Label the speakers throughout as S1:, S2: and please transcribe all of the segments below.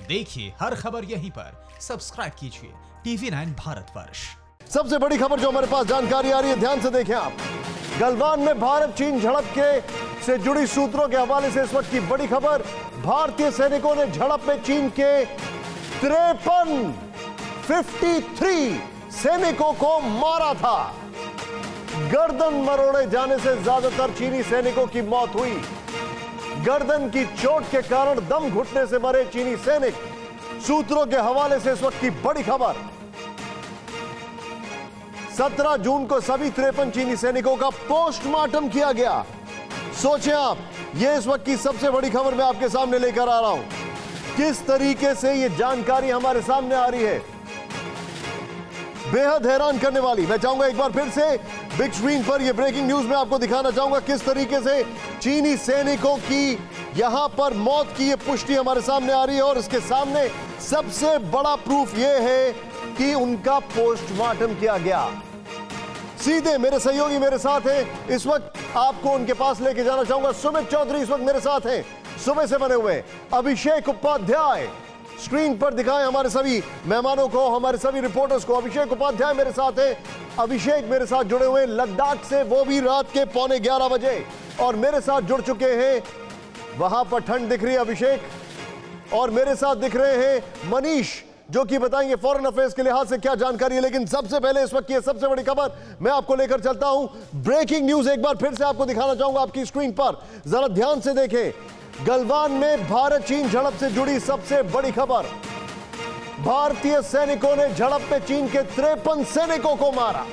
S1: देखिए हर खबर यहीं पर, सब्सक्राइब कीजिए TV9 भारतवर्ष।
S2: सबसे बड़ी खबर जो हमारे पास जानकारी आ रही है, ध्यान से देखें आप। गलवान में भारत चीन झड़प के से जुड़ी सूत्रों के हवाले से इस वक्त की बड़ी खबर। भारतीय सैनिकों ने झड़प में चीन के 53 सैनिकों को मारा था। गर्दन मरोड़े जाने से ज्यादातर चीनी सैनिकों की मौत हुई। गर्दन की चोट के कारण दम घुटने से मरे चीनी सैनिक, सूत्रों के हवाले से इस वक्त की बड़ी खबर। 17 जून को सभी 53 चीनी सैनिकों का पोस्टमार्टम किया गया। सोचें आप, यह इस वक्त की सबसे बड़ी खबर मैं आपके सामने लेकर आ रहा हूं। किस तरीके से यह जानकारी हमारे सामने आ रही है, बेहद हैरान करने वाली। मैं चाहूंगा एक बार फिर से बिग स्क्रीन पर यह ब्रेकिंग न्यूज मैं आपको दिखाना चाहूंगा किस तरीके से चीनी सैनिकों की यहां पर मौत की यह पुष्टि हमारे सामने आ रही है। और इसके सामने सबसे बड़ा प्रूफ यह है कि उनका पोस्टमार्टम किया गया। सीधे मेरे सहयोगी मेरे साथ हैं, इस वक्त आपको उनके पास लेके जाना चाहूंगा। सुमित चौधरी इस वक्त मेरे साथ हैं, सुबह से बने हुए। अभिषेक उपाध्याय स्क्रीन पर दिखाएं हमारे सभी मेहमानों को, हमारे सभी रिपोर्टर्स को। अभिषेक उपाध्याय मेरे साथ हैं। अभिषेक मेरे साथ जुड़े हुए लद्दाख से, वो भी रात के 11:15 बजे, और मेरे साथ जुड़ चुके हैं। वहां पर ठंड दिख रही है अभिषेक, और मेरे साथ दिख रहे हैं मनीष, जो कि बताएंगे फॉरेन अफेयर्स के लिहाज से क्या जानकारी है। लेकिन सबसे पहले इस वक्त की सबसे बड़ी खबर मैं आपको लेकर चलता हूं। ब्रेकिंग न्यूज एक बार फिर से आपको दिखाना चाहूंगा आपकी स्क्रीन पर, जरा ध्यान से देखें। गलवान में भारत चीन झड़प से जुड़ी सबसे बड़ी खबर। भारतीय सैनिकों ने झड़प में चीन के 53 सैनिकों को मारा।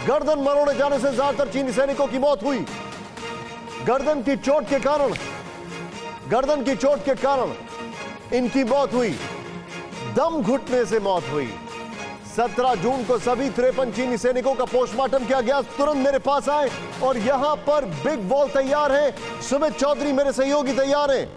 S2: गर्दन मरोड़े जाने से ज्यादातर चीनी सैनिकों की मौत हुई। गर्दन की चोट के कारण इनकी मौत हुई। दम घुटने से मौत हुई। 17 जून को सभी 53 चीनी सैनिकों का पोस्टमार्टम किया गया। तुरंत मेरे पास आए और यहां पर बिग वॉल तैयार है। सुमित चौधरी मेरे सहयोगी तैयार हैं।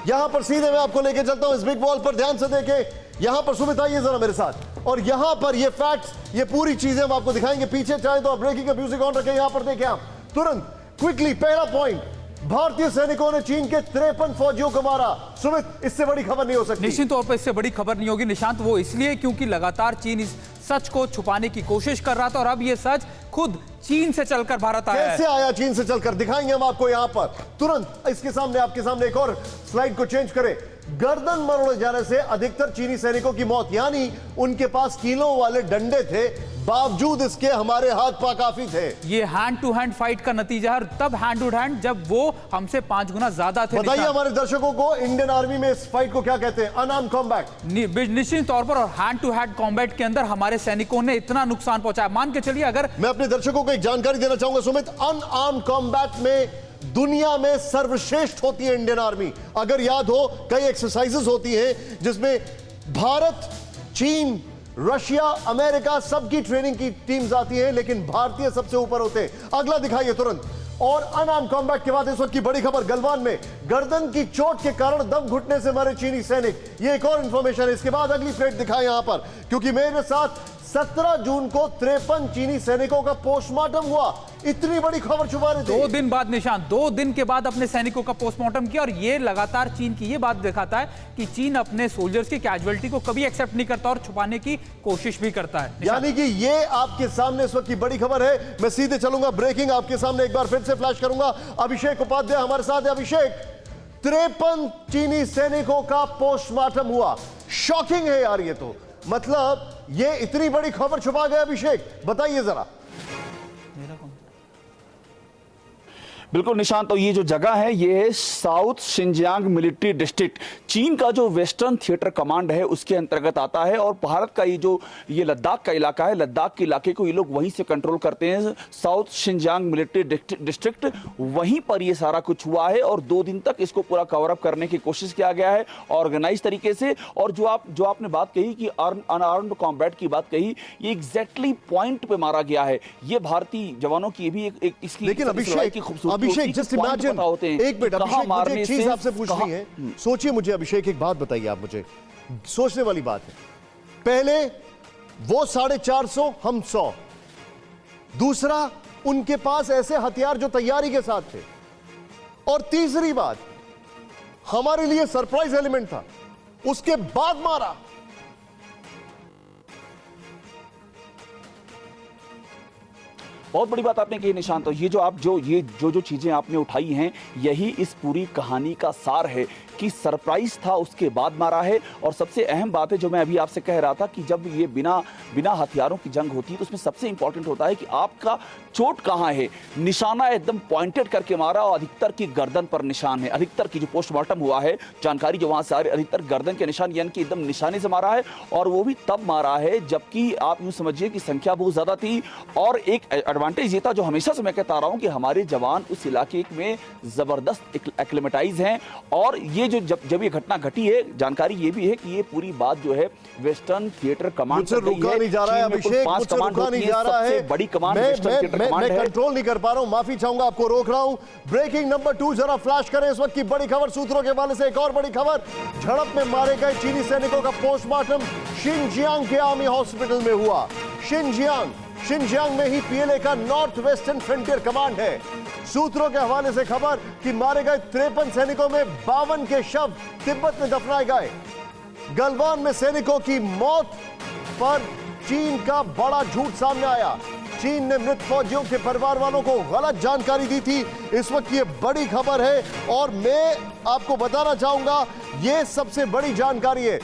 S2: यहां पर सीधे मैं आपको लेके चलता हूं इस बिग वॉल पर, ध्यान से देखें। यहां पर सुमित आइए जरा मेरे साथ, और यहां पर ये फैक्ट्स, ये पूरी चीजें हम आपको दिखाएंगे। पीछे चाहे तो आप ब्रेकिंग का म्यूजिक ऑन रखें। यहां पर देखें आप तुरंत क्विकली पहला पॉइंट, भारतीय सैनिकों ने चीन के 53 फौजियों को मारा। सुमित, इससे बड़ी खबर नहीं हो सकती।
S3: निश्चित तौर पर इससे बड़ी खबर नहीं होगी निशांत, वो इसलिए क्योंकि लगातार चीन इस सच को छुपाने की कोशिश कर रहा था, और अब ये सच खुद चीन से चलकर भारत आया है।
S2: कैसे आया चीन से चलकर, दिखाएंगे हम आपको यहां पर तुरंत। इसके सामने, आपके सामने एक और स्लाइड को चेंज करें। गर्दन मरोड़े जाने से अधिकतर चीनी सैनिकों की मौत, यानी उनके पास कीलों वाले डंडे थे, बावजूद इसके हमारे हाथ पा काफी थे।
S3: ये हैंड टू हैंड फाइट का नतीजा है, तब हैंड टू हैंड जब वो हमसे 5 गुना ज्यादा थे।
S2: बताइए हमारे दर्शकों को, इंडियन आर्मी में इस फाइट को क्या कहते हैं? Unarmoured combat.
S3: निश्चित तौर पर, और हैंड टू हैंड कॉम्बैट के अंदर हमारे सैनिकों ने इतना नुकसान पहुंचाया। मान के चलिए, अगर
S2: मैं अपने दर्शकों को एक जानकारी देना चाहूंगा सुमित, अनआर्म्ड कॉम्बैट में दुनिया में सर्वश्रेष्ठ होती है इंडियन आर्मी। अगर याद हो, कई एक्सरसाइजेस होती हैं जिसमें भारत, चीन, रशिया, अमेरिका सबकी ट्रेनिंग की टीम्स आती हैं, लेकिन भारतीय सबसे ऊपर होते हैं। अगला दिखाइए तुरंत। और अनआर्म्ड कॉम्बैट के बाद इस वक्त की बड़ी खबर, गलवान में गर्दन की चोट के कारण दम घुटने से मरे चीनी सैनिक। ये एक और इंफॉर्मेशन है। इसके बाद अगली प्लेट दिखाएं यहां पर, क्योंकि मेरे साथ 17 जून को 53 चीनी सैनिकों का पोस्टमार्टम हुआ। इतनी बड़ी खबर छुपा रहे थे।
S3: 2 दिन बाद निशान, 2 दिन के बाद अपने सैनिकों का पोस्टमार्टम किया, और ये लगातार चीन की ये बात दिखाता है कि चीन अपने सोल्जर्स की कैजुअलिटी को कभी एक्सेप्ट नहीं करता और छुपाने की कोशिश भी करता है।
S2: यानी कि ये आपके सामने इस वक्त की बड़ी खबर है। मैं सीधे चलूंगा ब्रेकिंग आपके सामने एक बार फिर से फ्लैश करूंगा। अभिषेक उपाध्याय हमारे साथ है। अभिषेक, 53 चीनी सैनिकों का पोस्टमार्टम हुआ। शॉकिंग है यार, ये तो मतलब ये इतनी बड़ी खबर छुपा गया। अभिषेक, बताइए जरा।
S4: बिल्कुल निशांत, तो ये जो जगह है ये है साउथ शिनजियांग मिलिट्री डिस्ट्रिक्ट। चीन का जो वेस्टर्न थिएटर कमांड है उसके अंतर्गत आता है, और भारत का ये लद्दाख का इलाका है, लद्दाख के इलाके को ये लोग वहीं से कंट्रोल करते हैं। साउथ शिनजियांग मिलिट्री डिस्ट्रिक्ट, वहीं पर ये सारा कुछ हुआ है, और 2 दिन तक इसको पूरा कवर अप करने की कोशिश किया गया है ऑर्गेनाइज तरीके से। और जो आपने बात कही कि अनआर्म्ड कॉम्बैट की बात कही, ये एग्जैक्टली पॉइंट पे मारा गया है। ये भारतीय जवानों की भी एक इसकी,
S2: लेकिन अभिषेक जस्ट इमेजिन, एक मिनट अभिषेक, मुझे एक चीज आपसे पूछनी है। सोचिए, मुझे अभिषेक एक बात बताइए आप, मुझे सोचने वाली बात है। पहले वो 450, हम 100। दूसरा, उनके पास ऐसे हथियार जो तैयारी के साथ थे। और तीसरी बात, हमारे लिए सरप्राइज एलिमेंट था। उसके बाद मारा।
S4: बहुत बड़ी बात आपने कही निशांत। तो ये जो चीजें आपने उठाई हैं, यही इस पूरी कहानी का सार है कि सरप्राइज था, उसके बाद मारा है। और सबसे अहम बात है जो मैं अभी आपसे कह रहा था कि जब ये बिना हथियारों की जंग होती है तो उसमें सबसे इंपॉर्टेंट होता है कि आपका चोट कहां है। निशाना एकदम पॉइंटेड करके मारा और अधिकतर की गर्दन पर निशान है। अधिकतर की जो पोस्टमार्टम हुआ है, जानकारी जो वहां से आ रही, अधिकतर गर्दन के निशान, यानी कि एकदम निशाने से मारा है। और वो भी तब मारा है जबकि आप यूं समझिए कि संख्या बहुत ज्यादा थी। और एक एडवांटेज ये था जो हमेशा से मैं कहता रहा हूं कि हमारे जवान उस इलाके में जबरदस्त एक्लेमेटाइज हैं। और ये जब ये घटना घटी है, जानकारी ये भी है कि ये पूरी बात जो है वेस्टर्न थिएटर कमांड
S2: से रुका नहीं जा रहा है अभिषेक, मुझसे रुका नहीं जा रहा है।
S4: बड़ी कमांड वेस्टर्न थिएटर कमांड है।
S2: मैं कंट्रोल नहीं कर पा रहा हूं, माफी चाहूंगा, आपको रोक रहा हूं। ब्रेकिंग नंबर 2 जरा फ्लैश करें इस वक्त की बड़ी खबर। सूत्रों के हवाले से एक और बड़ी खबर, झड़प में मारे गए चीनी सैनिकों का पोस्टमार्टम शिनजियांग के आर्मी हॉस्पिटल में हुआ। शिनजियांग में ही पीएलए का नॉर्थ वेस्टर्न फ्रंटियर कमांड है। सूत्रों के हवाले से खबर कि मारे गए 53 सैनिकों में 52 के शव तिब्बत में दफनाए गए। गलवान में सैनिकों की मौत पर चीन का बड़ा झूठ सामने आया। चीन ने मृत फौजियों के परिवार वालों को गलत जानकारी दी थी। इस वक्त ये बड़ी खबर है और मैं आपको बताना चाहूंगा ये सबसे बड़ी जानकारी है।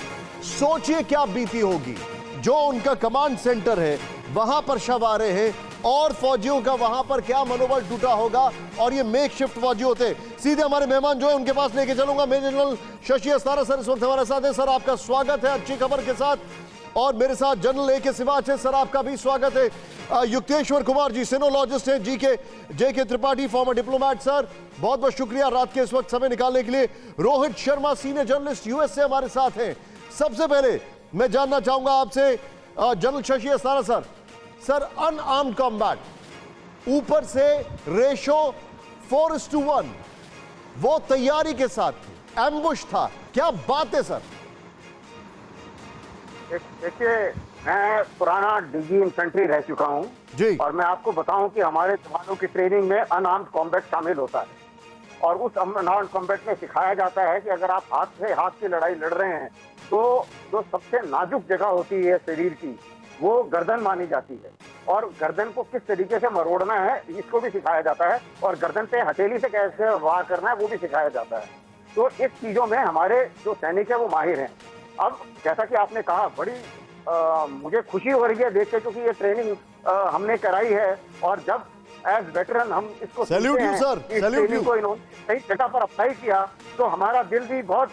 S2: सोचिए क्या बीती होगी। जो उनका कमांड सेंटर है वहां पर शव आ रहे हैं और फौजियों का वहां पर क्या मनोबल टूटा होगा। और ये मेकशिफ्ट फौजी होते। सीधे हमारे मेहमान जो है उनके पास लेके चलूंगा। Major general Shashi Astara sir इस वक्त हमारे साथ है। सर आपका स्वागत है अच्छी खबर के साथ। और मेरे साथ जनरल ए के सिवाच है, सर आपका भी स्वागत है। युक्तेश्वर कुमार जी सिनोलॉजिस्ट हैं, जेके त्रिपाठी फॉर्मर डिप्लोमैट, सर बहुत बहुत शुक्रिया रात के इस वक्त समय निकालने के लिए। Rohit Sharma senior journalist US से हमारे साथ हैं। सबसे पहले मैं जानना चाहूंगा आपसे general Shashi Astara sir unarmoured combat, ऊपर से रेशो 4:1, वो तैयारी के साथ थी, एम्बुश था, क्या बात है सर?
S5: देखिए मैं पुराना डीजी इन्फेंट्री रह चुका हूं
S2: जी।
S5: और मैं आपको बताऊं कि हमारे जवानों की ट्रेनिंग में अनआर्म्ड कॉम्बैट शामिल होता है। और उस अनआर्म्ड कॉम्बैट में सिखाया जाता है कि अगर आप हाथ से हाथ की लड़ाई लड़ रहे हैं तो जो सबसे नाजुक जगह होती है शरीर की वो गर्दन मानी जाती है। और गर्दन को किस तरीके से मरोड़ना है इसको भी सिखाया जाता है। और गर्दन पे हथेली से कैसे वार करना है वो भी सिखाया जाता है। तो इस चीजों में हमारे जो सैनिक है वो माहिर हैं। अब जैसा कि आपने कहा, बड़ी मुझे खुशी हो रही है देख के, क्योंकि ये ट्रेनिंग हमने कराई है। और जब एज वेटरन हम इसको
S2: salute you sir, salute you.
S5: को इन्होंने सही जगह पर अप्लाई किया तो हमारा दिल भी बहुत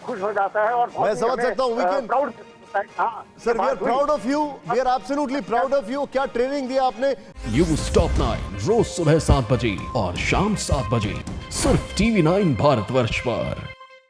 S5: खुश हो जाता है। और
S2: मैं समझ सकता हूँ,
S5: proud
S2: sir, we are proud of you, we are absolutely proud of you. क्या ट्रेनिंग दी आपने।
S6: न्यूज़ टॉप 9 रोज सुबह 7 बजे और शाम 7 बजे सिर्फ TV9 भारतवर्ष पर।